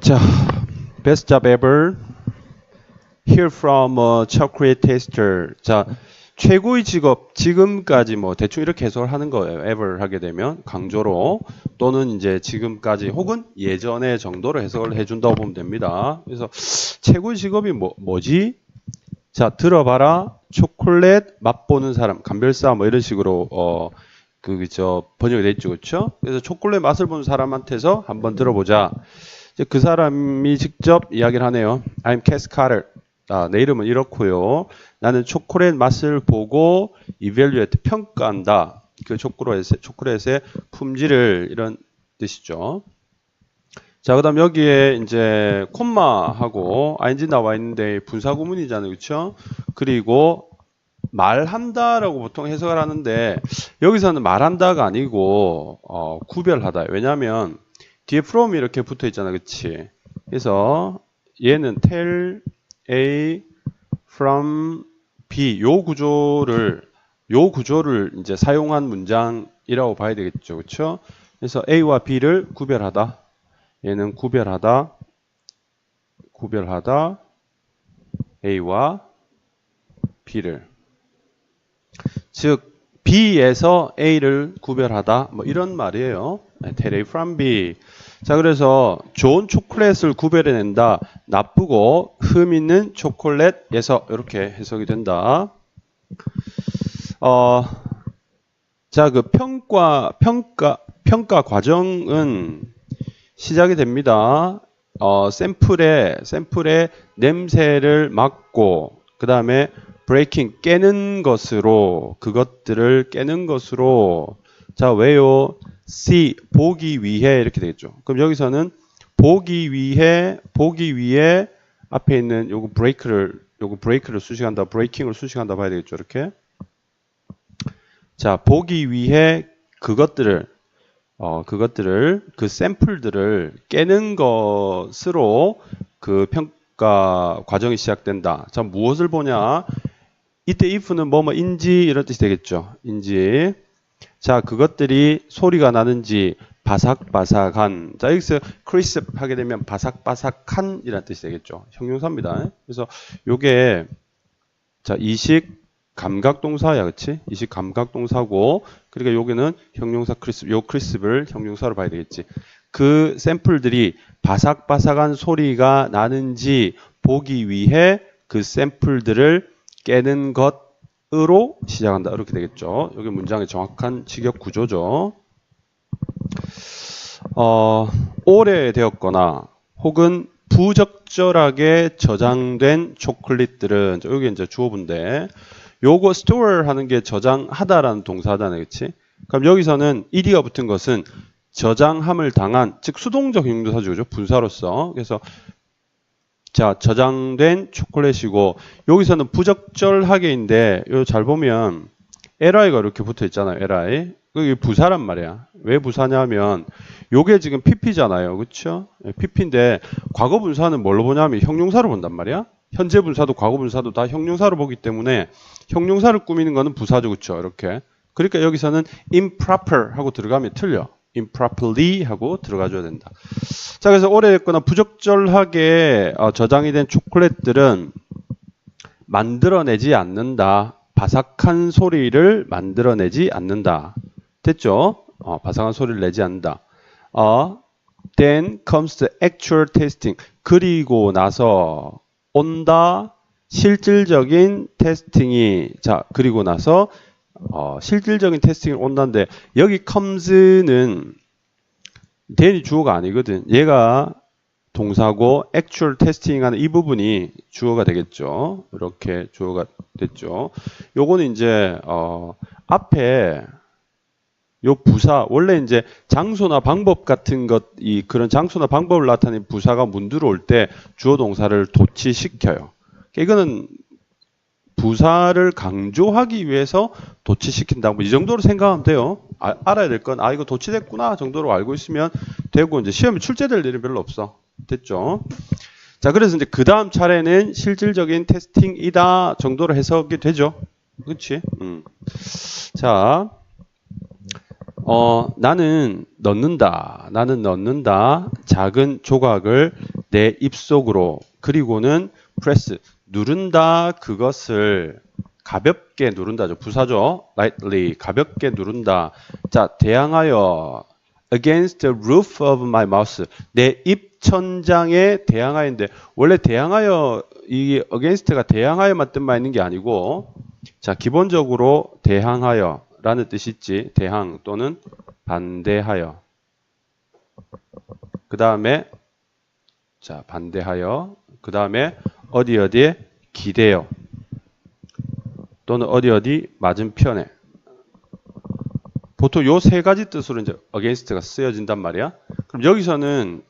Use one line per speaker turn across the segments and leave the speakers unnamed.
자, best job ever. Hear from a chocolate taster. 자, 최고의 직업 지금까지 뭐 대충 이렇게 해석을 하는 거예요. ever 하게 되면 강조로 또는 이제 지금까지 혹은 예전의 정도로 해석을 해준다고 보면 됩니다. 그래서 최고의 직업이 뭐지? 자, 들어봐라. 초콜릿 맛보는 사람, 감별사 뭐 이런 식으로 번역이 돼 있죠, 그렇죠? 그래서 초콜릿 맛을 보는 사람한테서 한번 들어보자. 이제 그 사람이 직접 이야기를 하네요. I'm Cass Carter. 내 이름은 이렇고요. 나는 초콜릿 맛을 보고 evaluate 평가한다. 그 초콜릿의 품질을 이런 뜻이죠. 자, 그다음 여기에 이제 콤마하고 ing 나와 있는데 분사 구문이잖아요, 그렇죠? 그리고 말한다라고 보통 해석을 하는데 여기서는 말한다가 아니고 구별하다. 왜냐하면 뒤에 from이 이렇게 붙어 있잖아, 그렇지? 그래서 얘는 tell A from B 요 구조를 이제 사용한 문장이라고 봐야 되겠죠, 그렇죠? 그래서 A와 B를 구별하다. 얘는 구별하다 A와 B를. 즉 B에서 A를 구별하다 뭐 이런 말이에요. Tell A from B. 자, 그래서 좋은 초콜릿을 구별해낸다. 나쁘고 흠 있는 초콜릿에서 이렇게 해석이 된다. 자, 그 평가 과정은 시작이 됩니다. 샘플의 냄새를 맡고 그 다음에 breaking 그것들을 깨는 것으로. 자, 왜요? see 보기 위해 이렇게 되겠죠. 그럼 여기서는 보기 위해 앞에 있는 요거 브레이크를 수식한다. 브레이킹을 수식한다 봐야 되겠죠. 이렇게. 자, 보기 위해 그것들을 그 샘플들을 깨는 것으로 그 평가 과정이 시작된다. 자, 무엇을 보냐? 이때 if는 뭐뭐인지 이런 뜻이 되겠죠. 인지. 자, 그것들이 소리가 나는지 바삭바삭한. 자, 여기서 crisp 하게 되면 바삭바삭한 이라는 뜻이 되겠죠. 형용사입니다. 그래서 요게 자, 이식 감각동사야, 그치? 이식 감각동사고, 그러니까 여기는 형용사 크리스프, 요 크리스프를 형용사로 봐야 되겠지. 그 샘플들이 바삭바삭한 소리가 나는지 보기 위해 그 샘플들을 깨는 것으로 시작한다. 이렇게 되겠죠. 여기 문장의 정확한 직역 구조죠. 오래되었거나 혹은 부적절하게 저장된 초콜릿들은 여기 이제 주어본데 요거 store 하는 게 저장하다라는 동사잖아요, 그렇지? 그럼 여기서는 ed가 붙은 것은 저장함을 당한, 즉 수동적 형용사죠, 그죠? 분사로서. 그래서 자, 저장된 초콜릿이고 여기서는 부적절하게인데 요 잘 보면 li가 이렇게 붙어 있잖아요, li. 그게 부사란 말이야. 왜 부사냐면 요게 지금 pp잖아요, 그렇죠? pp인데 과거 분사는 뭘로 보냐면 형용사로 본단 말이야. 현재 분사도 과거 분사도 다 형용사로 보기 때문에 형용사를 꾸미는 거는 부사죠, 그렇죠? 이렇게. 그러니까 여기서는 improper 하고 들어가면 틀려. improperly 하고 들어가줘야 된다. 자, 그래서 오래됐거나 부적절하게 저장이 된 초콜릿들은 만들어내지 않는다. 바삭한 소리를 만들어내지 않는다. 됐죠? 바삭한 소리를 내지 않는다. Then comes the actual testing. 그리고 나서 온다. 실질적인 테스팅이. 자, 그리고 나서 실질적인 테스팅이 온다는데 여기 comes는 then이 주어가 아니거든. 얘가 동사고 actual testing 하는 이 부분이 주어가 되겠죠. 이렇게 주어가 됐죠. 요거는 이제 앞에 요 부사 원래 이제 장소나 방법 같은 것 그런 장소나 방법을 나타내는 부사가 문두로 올 때 주어 동사를 도치시켜요. 이거는 부사를 강조하기 위해서 도치시킨다. 뭐 이 정도로 생각하면 돼요. 알아야 될 건 이거 도치됐구나 정도로 알고 있으면 되고 이제 시험에 출제될 일은 별로 없어. 됐죠? 자, 그래서 이제 그 다음 차례는 실질적인 테스팅이다 정도로 해석이 되죠. 그렇지? 자, 나는 넣는다. 작은 조각을 내 입속으로. 그리고는 press, 누른다. 그것을 가볍게 누른다죠. 부사죠. lightly, 가볍게 누른다. 자, 대항하여 against the roof of my mouth. 내 입 천장에 대항하여인데 원래 대항하여 이 against가 대항하여만 뜻만 있는 게 아니고 자, 기본적으로 대항하여 라는 뜻이 있지. 대항 또는 반대하여. 그 다음에 자, 반대하여. 그 다음에 어디에 기대어. 또는 어디 맞은편에. 보통 요 세 가지 뜻으로 이제 against가 쓰여진단 말이야. 그럼 여기서는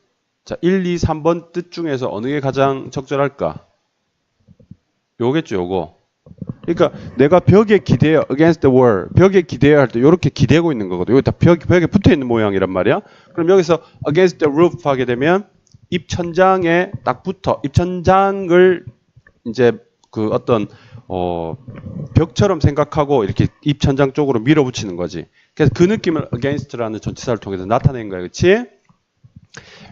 자, 1, 2, 3번 뜻 중에서 어느 게 가장 적절할까? 요겠죠, 요거. 그러니까 내가 벽에 기대어 against the wall. 벽에 기대어 할 때 이렇게 기대고 있는 거거든. 여기 다 벽에 붙어 있는 모양이란 말이야. 그럼 여기서 against the roof 하게 되면 입 천장에 딱 붙어. 입 천장을 이제 그 어떤 벽처럼 생각하고 이렇게 입 천장 쪽으로 밀어붙이는 거지. 그래서 그 느낌을 against라는 전치사를 통해서 나타낸 거야, 그렇지?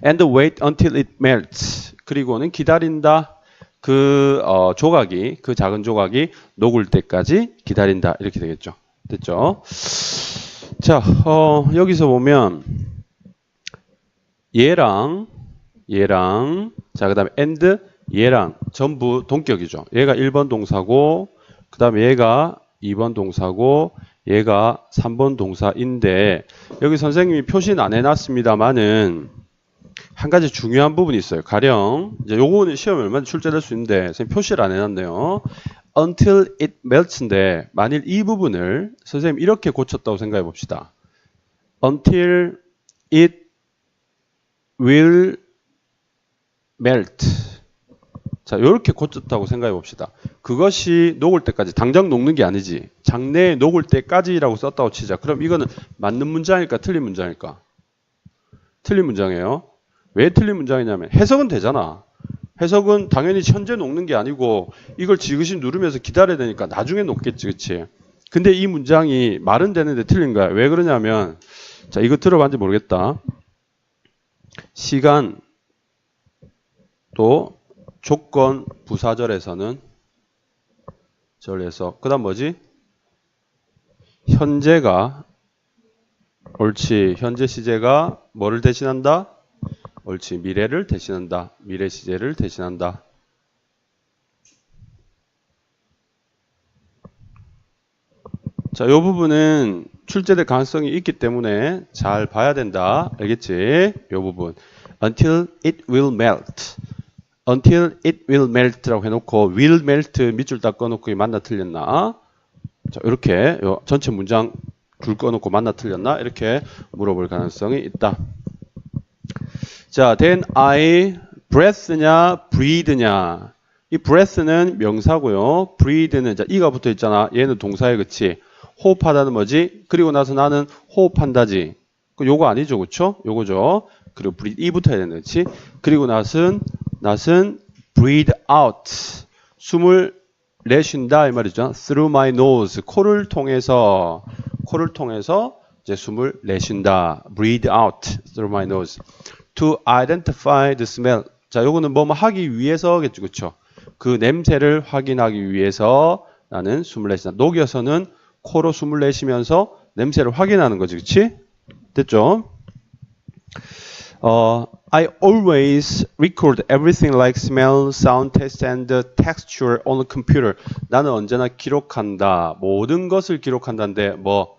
And wait until it melts. 그리고는 기다린다. 그 조각이, 그 작은 조각이 녹을 때까지 기다린다. 이렇게 되겠죠. 됐죠? 자, 여기서 보면 얘랑 자, 그 다음에 and 얘랑 전부 동격이죠. 얘가 1번 동사고 그 다음에 얘가 2번 동사고 얘가 3번 동사인데 여기 선생님이 표시는 안 해놨습니다만은 한 가지 중요한 부분이 있어요. 가령 이제 요거는 시험에 얼마나 출제될 수 있는데 선생님 표시를 안 해놨네요. until it melts인데 만일 이 부분을 선생님 이렇게 고쳤다고 생각해 봅시다. until it will melt. 자, 이렇게 고쳤다고 생각해 봅시다. 그것이 녹을 때까지, 당장 녹는 게 아니지. 장내에 녹을 때까지라고 썼다고 치자. 그럼 이거는 맞는 문장일까, 틀린 문장일까? 틀린 문장이에요. 왜 틀린 문장이냐면 해석은 되잖아. 해석은 당연히 현재 녹는 게 아니고 이걸 지그시 누르면서 기다려야 되니까 나중에 녹겠지, 그치? 근데 이 문장이 말은 되는데 틀린 거야. 왜 그러냐면, 자, 이거 들어봤는지 모르겠다. 시간 또 조건 부사절에서는 절에서 그 다음 뭐지? 현재가 옳지. 현재 시제가 뭐를 대신한다? 옳지. 미래를 대신한다. 미래 시제를 대신한다. 자, 이 부분은 출제될 가능성이 있기 때문에 잘 봐야 된다. 알겠지? 이 부분. Until it will melt. Until it will melt라고 해놓고 will melt 밑줄 딱 꺼놓고 맞나 틀렸나? 자, 이렇게 전체 문장 줄 꺼놓고 맞나 틀렸나? 이렇게 물어볼 가능성이 있다. 자, then I breath냐, breathe냐. 이 breath는 명사고요. breathe는 자, 이가 붙어 있잖아. 얘는 동사에 그치? 호흡하다는 뭐지? 그리고 나서 나는 호흡한다지. 요거 아니죠, 그쵸? 요거죠. 그리고 breathe 이 붙어야 되는 거지. 그리고 낫은 breathe out. 숨을 내쉰다 이 말이죠. through my nose. 코를 통해서 이제 숨을 내쉰다. breathe out through my nose. to identify the smell. 자, 요거는 뭐 하기 위해서겠죠, 그쵸? 그 냄새를 확인하기 위해서 나는 숨을 내쉰다. 녹여서는 코로 숨을 내쉬면서 냄새를 확인하는 거지, 그치? 됐죠? I always record everything like smell, sound, taste, and texture on the computer. 나는 언제나 기록한다. 모든 것을 기록한다인데 뭐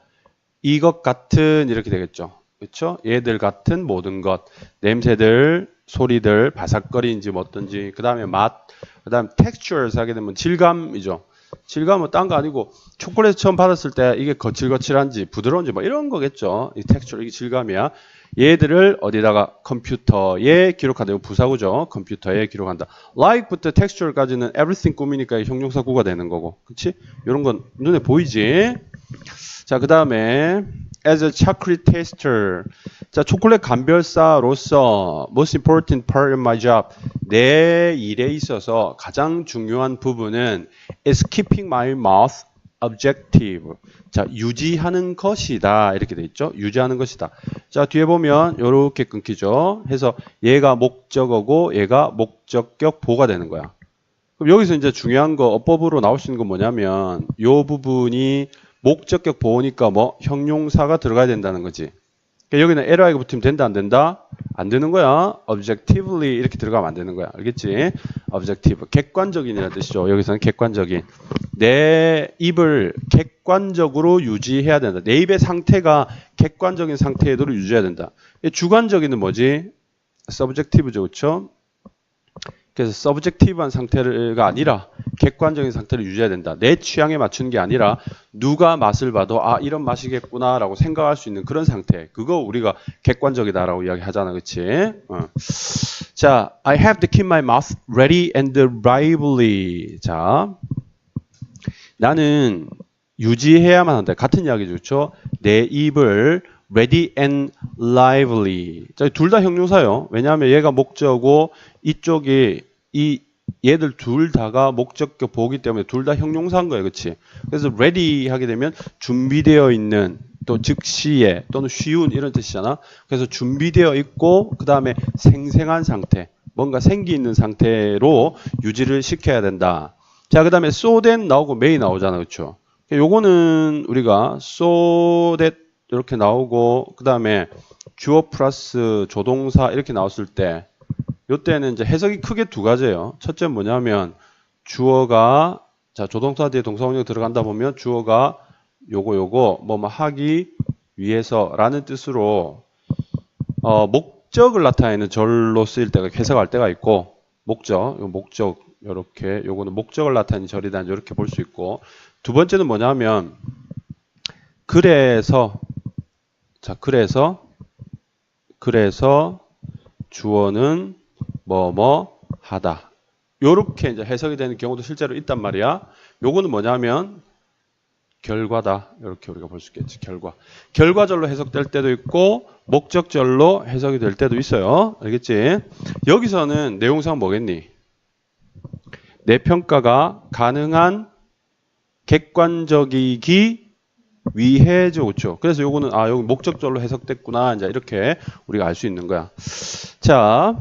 이것 같은 이렇게 되겠죠. 그렇죠? 얘들 같은 모든 것, 냄새들, 소리들, 바삭거리인지 뭐 어떤지, 그 다음에 맛, 그 다음 textures 하게 되면 질감이죠. 질감은 딴 거 아니고 초콜릿 처음 받았을 때 이게 거칠거칠한지 부드러운지 뭐 이런 거겠죠. 이 texture, 이게 질감이야. 얘들을 어디다가 컴퓨터에 기록한다. 이거 부사구죠. 컴퓨터에 기록한다. like부터 texture까지는 everything 꾸미니까 형용사 구가 되는 거고. 그치? 이런 건 눈에 보이지? 자, 그 다음에 as a chocolate taster. 자, 초콜릿 감별사로서 most important part of my job. 내 일에 있어서 가장 중요한 부분은 is keeping my mouth objective. 자, 유지하는 것이다. 이렇게 돼 있죠. 유지하는 것이다. 자, 뒤에 보면 이렇게 끊기죠. 해서 얘가 목적어고 얘가 목적격 보호가 되는 거야. 그럼 여기서 이제 중요한 거 어법으로 나올 수 있는 건 뭐냐면 이 부분이 목적격 보호니까 뭐 형용사가 들어가야 된다는 거지. 그러니까 여기는 li가 붙으면 된다 안 된다? 안 되는 거야. objectively 이렇게 들어가면 안 되는 거야. 알겠지? objective. 객관적인이라는 뜻이죠. 여기서는 객관적인. 내 입을 객관적으로 유지해야 된다. 내 입의 상태가 객관적인 상태로 유지해야 된다. 주관적인은 뭐지? subjective죠. 그렇죠? 그래서 subjective한 상태가 아니라 객관적인 상태를 유지해야 된다. 내 취향에 맞추는 게 아니라 누가 맛을 봐도 아 이런 맛이겠구나 라고 생각할 수 있는 그런 상태. 그거 우리가 객관적이다라고 이야기하잖아. 그치? 자, I have to keep my mouth ready and lively. 자, 나는 유지해야만 한다. 같은 이야기죠. 그렇죠? 내 입을 ready and lively. 둘 다 형용사요. 왜냐하면 얘가 목적어고 이쪽이 얘들 둘 다가 목적격 보기 때문에 둘 다 형용사인 거예요. 그렇지? 그래서 ready 하게 되면 준비되어 있는 또 즉시에 또는 쉬운 이런 뜻이잖아. 그래서 준비되어 있고 그 다음에 생생한 상태 뭔가 생기 있는 상태로 유지를 시켜야 된다. 자, 그 다음에 so that 나오고 may 나오잖아. 그렇죠? 요거는 우리가 so that 이렇게 나오고 그 다음에 주어 플러스 조동사 이렇게 나왔을 때 요때는 이제 해석이 크게 두 가지예요. 첫째는 뭐냐면 주어가 자 조동사 뒤에 동사원형 들어간다 보면 주어가 요거 뭐뭐 하기 위해서라는 뜻으로 목적을 나타내는 절로 쓰일 때가 해석할 때가 있고 목적 요렇게 요거는 목적을 나타내는 절이다 이렇게 볼 수 있고 두 번째는 뭐냐면 그래서 주어는 뭐뭐 하다. 요렇게 이제 해석이 되는 경우도 실제로 있단 말이야. 요거는 뭐냐면 결과다. 이렇게 우리가 볼 수 있겠지. 결과절로 해석될 때도 있고 목적절로 해석이 될 때도 있어요. 알겠지? 여기서는 내용상 뭐겠니? 내 평가가 가능한 객관적이기 위해죠. 그렇죠? 그래서 요거는 여기 목적절로 해석됐구나. 이제 이렇게 우리가 알 수 있는 거야. 자,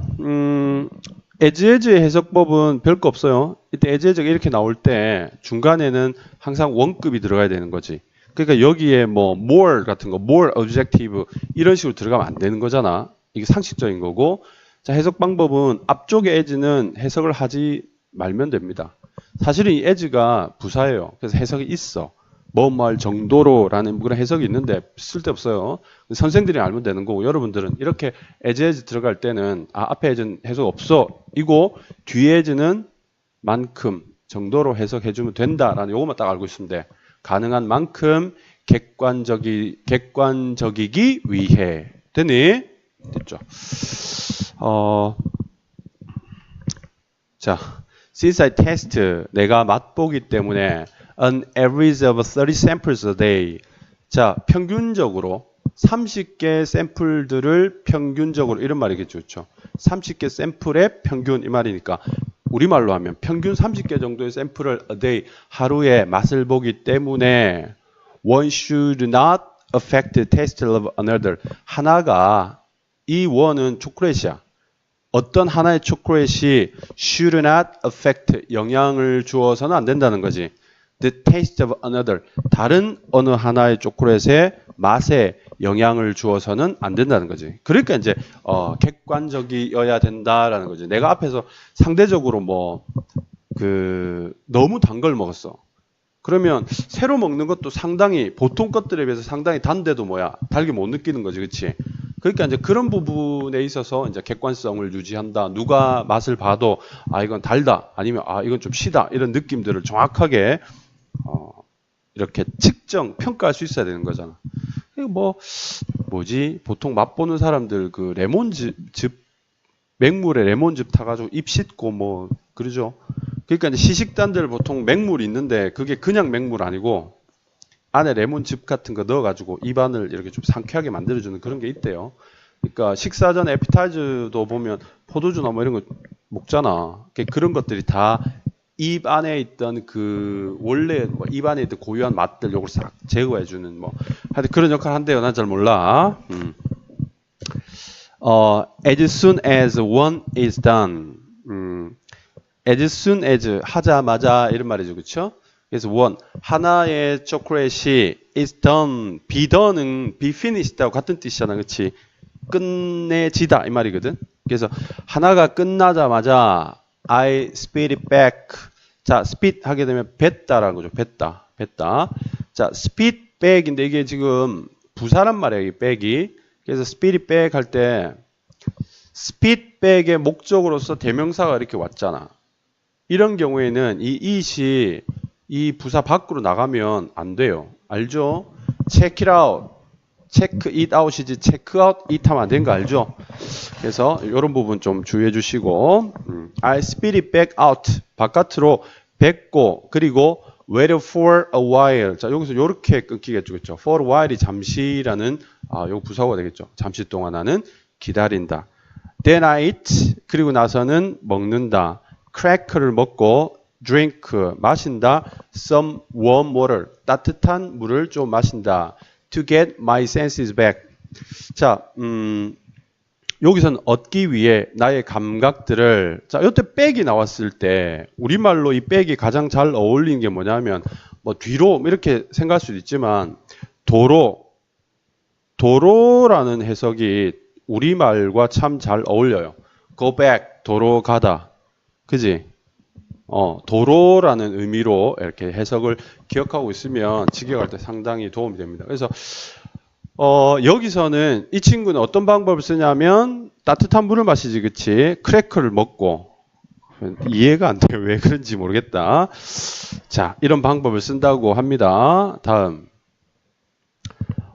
as 해석법은 별거 없어요. 이때 as가 이렇게 나올 때 중간에는 항상 원급이 들어가야 되는 거지. 그러니까 여기에 뭐 more 같은 거, more objective 이런 식으로 들어가면 안 되는 거잖아. 이게 상식적인 거고. 자, 해석 방법은 앞쪽에 as는 해석을 하지 말면 됩니다. 사실은 이 as가 부사예요. 그래서 해석이 있어. 뭐할 정도로라는 그런 해석이 있는데 쓸데없어요. 선생들이 알면 되는 거고 여러분들은 이렇게 as 들어갈 때는 앞에 as는 해석 없어 이고 뒤에 as는 만큼 정도로 해석해주면 된다라는 요것만 딱 알고 있으면 돼. 가능한 만큼 객관적이기 위해. 됐니? 됐죠? 자, since I test 내가 맛보기 때문에 an average of 30 samples a day. 자, 평균적으로 30개 샘플들을 평균적으로 이런 말이겠죠. 그렇죠? 30개 샘플의 평균 이 말이니까 우리말로 하면 평균 30개 정도의 샘플을 a day 하루에 맛을 보기 때문에 one should not affect the taste of another. 하나가 이 one은 초콜릿이야. 어떤 하나의 초콜릿이 should not affect 영향을 주어서는 안 된다는 거지. The taste of another. 다른 어느 하나의 초콜릿의 맛에 영향을 주어서는 안 된다는 거지. 그러니까 이제 객관적이어야 된다라는 거지. 내가 앞에서 상대적으로 너무 단 걸 먹었어. 그러면 새로 먹는 것도 상당히 보통 것들에 비해서 상당히 단데도 달게 못 느끼는 거지. 그렇지? 그러니까 이제 그런 부분에 있어서 이제 객관성을 유지한다. 누가 맛을 봐도 이건 달다. 아니면 이건 좀 시다. 이런 느낌들을 정확하게 이렇게 측정, 평가할 수 있어야 되는 거잖아. 보통 맛보는 사람들 그 레몬즙, 맹물에 레몬즙 타가지고 입 씻고 그러죠. 그러니까 이제 시식단들 보통 맹물이 있는데 그게 그냥 맹물 아니고 안에 레몬즙 같은 거 넣어가지고 입안을 이렇게 좀 상쾌하게 만들어주는 그런 게 있대요. 그러니까 식사 전에 에피타이저도 보면 포도주나 이런 거 먹잖아. 그런 것들이 다 입 안에 있던 그 원래 뭐 입 안에 있던 고유한 맛들 요걸 싹 제거해 주는 뭐 하여튼 그런 역할을 한대요. 난 잘 몰라. As soon as one is done. As soon as 하자마자 이런 말이죠. 그렇죠? 그래서 one 하나의 초콜릿이 is done. be done은 be finished하고 같은 뜻이잖아. 그렇지? 끝내지다 이 말이거든. 그래서 하나가 끝나자마자 I spit it back. 자, spit 하게 되면 뱉다라는 거죠. 뱉다. 자, spit back인데 이게 지금 부사란 말이에요. 이 back이. 그래서 spit it back 할 때 spit back의 목적으로서 대명사가 이렇게 왔잖아. 이런 경우에는 이 it이 이 부사 밖으로 나가면 안 돼요. 알죠? check it out. check it out이지 check out it 하면 안 되는 거 알죠? 그래서 이런 부분 좀 주의해 주시고 I spit it back out. 바깥으로 뱉고 그리고 wait for a while. 자, 여기서 이렇게 끊기겠죠. 그렇죠? for a while이 잠시라는 요 부사가 되겠죠. 잠시 동안 나는 기다린다. Then I eat. 그리고 나서는 먹는다. cracker를 먹고 drink 마신다. some warm water. 따뜻한 물을 좀 마신다. to get my senses back. 자, 여기서는 얻기 위해 나의 감각들을 자, 이때 백이 나왔을 때 우리말로 이 백이 가장 잘 어울리는 게 뭐냐면 뭐 뒤로 이렇게 생각할 수도 있지만 도로라는 해석이 우리말과 참 잘 어울려요. go back 도로 가다. 그지? 도로라는 의미로 이렇게 해석을 기억하고 있으면 직역할 때 상당히 도움이 됩니다. 그래서 여기서는 이 친구는 어떤 방법을 쓰냐면 따뜻한 물을 마시지, 그치? 크래커를 먹고 이해가 안 돼요. 왜 그런지 모르겠다. 자, 이런 방법을 쓴다고 합니다. 다음.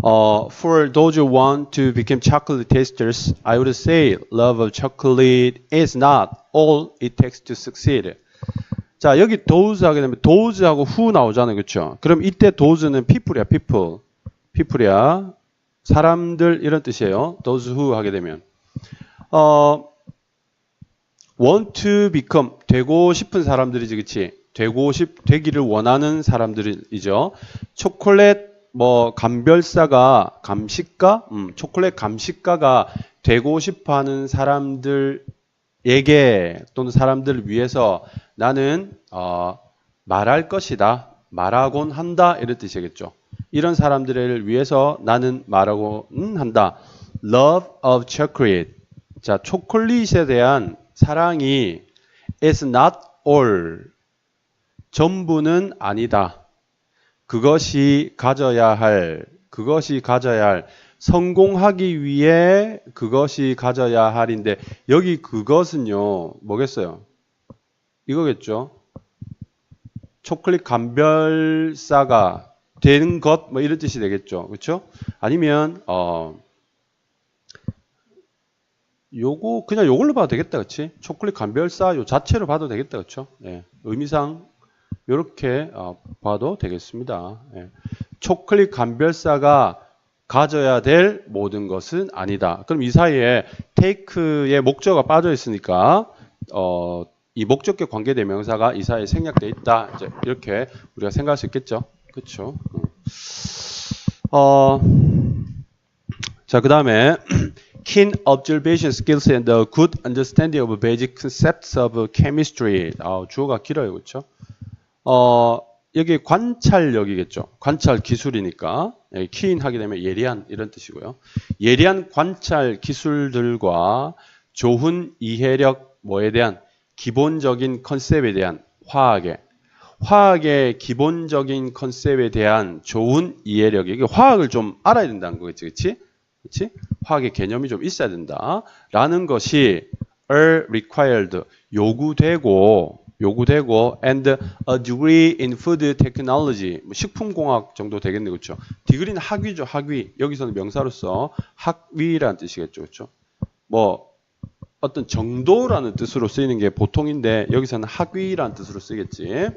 For those who want to become chocolate tasters, I would say love of chocolate is not all it takes to succeed. 자, 여기 those 하게 되면 those하고 who 나오잖아요. 그렇죠? 그럼 이때 those는 people이야, people이야. 사람들 이런 뜻이에요. those who 하게 되면 want to become 되고 싶은 사람들이지, 그렇지? 되기를 원하는 사람들이죠. 초콜릿 감별사가 감식가, 초콜릿 감식가가 되고 싶어하는 사람들에게 또는 사람들을 위해서 나는 말할 것이다, 말하곤 한다 이런 뜻이겠죠. 이런 사람들을 위해서 나는 말하곤 한다. Love of chocolate. 자, 초콜릿에 대한 사랑이 is not all. 전부는 아니다. 그것이 가져야 할, 성공하기 위해 그것이 가져야 할인데, 여기 그것은요, 뭐겠어요? 이거겠죠? 초콜릿 감별사가 되는 것, 이런 뜻이 되겠죠. 그렇죠? 아니면, 그냥 요걸로 봐도 되겠다. 그치? 초콜릿 감별사 요 자체로 봐도 되겠다. 그쵸? 예. 의미상, 요렇게 봐도 되겠습니다. 예. 초콜릿 감별사가 가져야 될 모든 것은 아니다. 그럼 이 사이에 take의 목적어가 빠져 있으니까 이 목적격 관계대명사가 이 사이에 생략되어 있다. 이제 이렇게 우리가 생각할 수 있겠죠. 그렇죠? 자, 그다음에 keen observation skills and a good understanding of basic concepts of chemistry. 주어가 길어요. 그렇죠? 여기 관찰력이겠죠. 관찰 기술이니까 keen 하게 되면 예리한 이런 뜻이고요. 예리한 관찰 기술들과 좋은 이해력 뭐에 대한 기본적인 컨셉에 대한 화학의 기본적인 컨셉에 대한 좋은 이해력. 이게 화학을 좀 알아야 된다는 거겠지. 그치? 화학의 개념이 좀 있어야 된다. 라는 것이 are required. 요구되고 and a degree in food technology. 식품공학 정도 되겠네. 그렇죠? 디그리는 학위죠. 학위. 여기서는 명사로서 학위라는 뜻이겠죠. 그렇죠? 어떤 정도라는 뜻으로 쓰이는 게 보통인데 여기서는 학위라는 뜻으로 쓰겠지.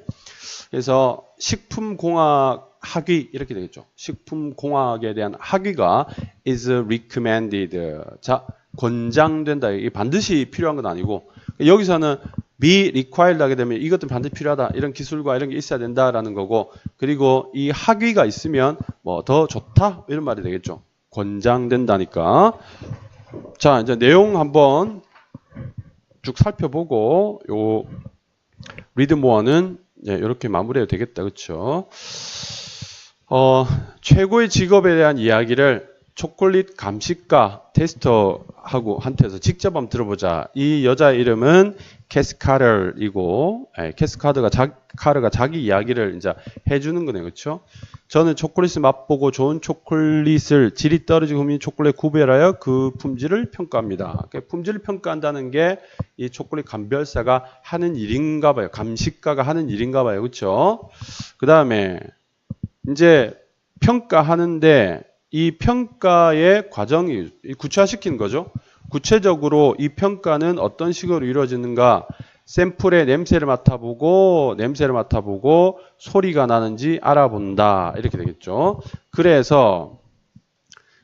그래서 식품공학 학위 이렇게 되겠죠. 식품공학에 대한 학위가 is recommended. 자, 권장된다. 이게 반드시 필요한 건 아니고 여기서는 be required 하게 되면 이것도 반드시 필요하다. 이런 기술과 이런 게 있어야 된다라는 거고, 그리고 이 학위가 있으면 뭐 더 좋다 이런 말이 되겠죠. 권장된다니까. 자, 이제 내용 한번 쭉 살펴보고 요 리드 모어는 이렇게 마무리해도 되겠다. 그렇죠? 최고의 직업에 대한 이야기를 초콜릿 감식가 테스터하고 한테서 직접 한번 들어보자. 이 여자의 이름은 캐스 카터이고, 캐스 카터가 자기 이야기를 이제 해주는 거네요. 그렇죠? 저는 초콜릿을 맛보고 좋은 초콜릿을 질이 떨어지고 흠인 초콜릿 구별하여 그 품질을 평가합니다. 품질을 평가한다는 게 이 초콜릿 감별사가 하는 일인가 봐요. 감식가가 하는 일인가 봐요. 그렇죠? 그 다음에 이제 평가하는데 이 평가의 과정이 구체화시키는 거죠. 구체적으로 이 평가는 어떤 식으로 이루어지는가, 샘플의 냄새를 맡아보고 소리가 나는지 알아본다. 이렇게 되겠죠. 그래서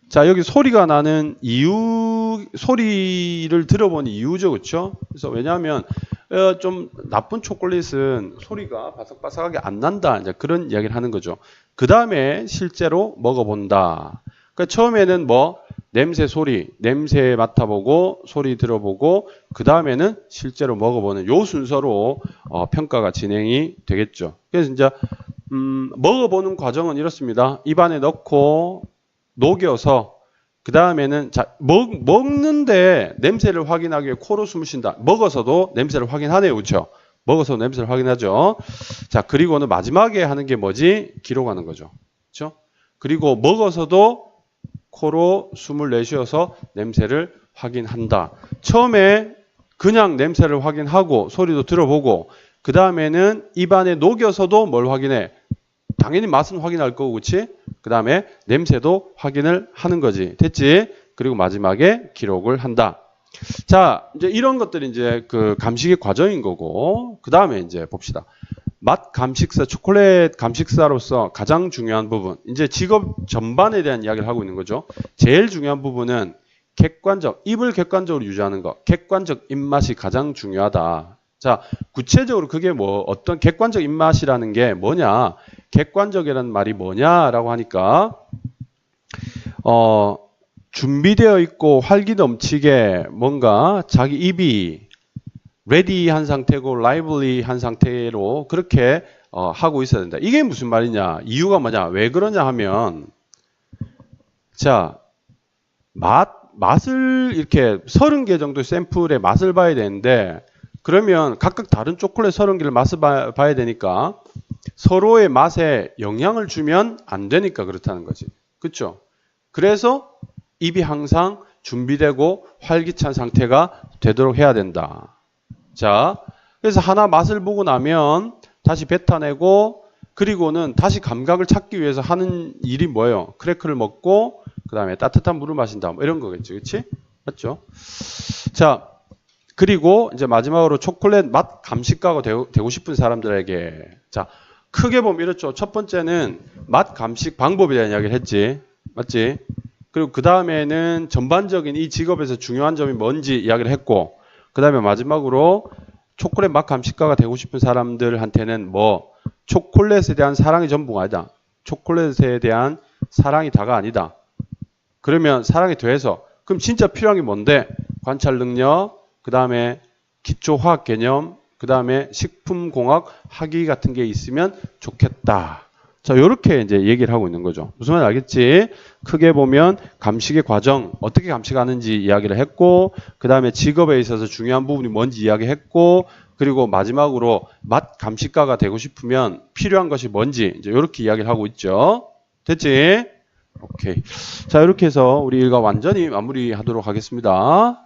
자, 여기 소리가 나는 이유, 소리를 들어본 이유죠. 그렇죠? 그래서 왜냐하면 좀 나쁜 초콜릿은 소리가 바삭바삭하게 안 난다. 이제 그런 이야기를 하는 거죠. 그 다음에 실제로 먹어본다. 그러니까 처음에는 뭐 냄새 맡아보고 소리 들어보고 그 다음에는 실제로 먹어보는 요 순서로 평가가 진행이 되겠죠. 그래서 이제 먹어보는 과정은 이렇습니다. 입안에 넣고 녹여서 그 다음에는 먹는데 냄새를 확인하기 위해 코로 숨을 쉰다. 먹어서도 냄새를 확인하네요. 그렇죠? 먹어서 냄새를 확인하죠. 자, 그리고는 마지막에 하는 게 뭐지? 기록하는 거죠. 그렇죠? 그리고 먹어서도 코로 숨을 내쉬어서 냄새를 확인한다. 처음에 그냥 냄새를 확인하고 소리도 들어보고 그 다음에는 입안에 녹여서도 뭘 확인해? 당연히 맛은 확인할 거고, 그렇지? 그 다음에 냄새도 확인을 하는 거지. 됐지? 그리고 마지막에 기록을 한다. 자, 이제 이런 것들이 이제 그 감식의 과정인 거고, 그 다음에 이제 봅시다. 맛 감식사, 초콜릿 감식사로서 가장 중요한 부분, 이제 직업 전반에 대한 이야기를 하고 있는 거죠. 제일 중요한 부분은 입을 객관적으로 유지하는 것, 객관적 입맛이 가장 중요하다. 자, 구체적으로 그게 어떤 객관적 입맛이라는 게 뭐냐? 객관적이라는 말이 뭐냐라고 하니까, 준비되어 있고 활기 넘치게 뭔가 자기 입이 레디한 상태고 라이블리한 상태로 그렇게 하고 있어야 된다. 이게 무슨 말이냐? 이유가 뭐냐? 왜 그러냐 하면, 자, 맛을 이렇게 30개 정도 샘플의 맛을 봐야 되는데, 그러면 각각 다른 초콜릿 30개를 맛을 봐야 되니까 서로의 맛에 영향을 주면 안 되니까 그렇다는 거지. 그렇죠? 그래서 입이 항상 준비되고 활기찬 상태가 되도록 해야 된다. 자, 그래서 하나 맛을 보고 나면 다시 뱉어내고 그리고는 다시 감각을 찾기 위해서 하는 일이 뭐예요? 크래커를 먹고 그 다음에 따뜻한 물을 마신다. 뭐 이런 거겠죠. 그렇지? 맞죠? 자, 그리고 이제 마지막으로 초콜릿 맛 감식가가 되고 싶은 사람들에게, 자, 크게 보면 이렇죠. 첫 번째는 맛 감식 방법에 대한 이야기를 했지. 맞지? 그리고 그 다음에는 전반적인 이 직업에서 중요한 점이 뭔지 이야기를 했고, 그 다음에 마지막으로 초콜릿 맛 감식가가 되고 싶은 사람들한테는 초콜릿에 대한 사랑이 전부가 아니다. 초콜릿에 대한 사랑이 다가 아니다. 그러면 사랑이 더해서, 그럼 진짜 필요한 게 뭔데? 관찰 능력, 그 다음에 기초화학 개념, 그 다음에 식품공학 학위 같은 게 있으면 좋겠다. 자, 이렇게 이제 얘기를 하고 있는 거죠. 무슨 말인지 알겠지? 크게 보면 감식의 과정, 어떻게 감식하는지 이야기를 했고, 그 다음에 직업에 있어서 중요한 부분이 뭔지 이야기했고, 그리고 마지막으로 맛 감식가가 되고 싶으면 필요한 것이 뭔지 이제 이렇게 이야기를 하고 있죠. 됐지? 오케이. 자, 이렇게 해서 우리 일과 완전히 마무리하도록 하겠습니다.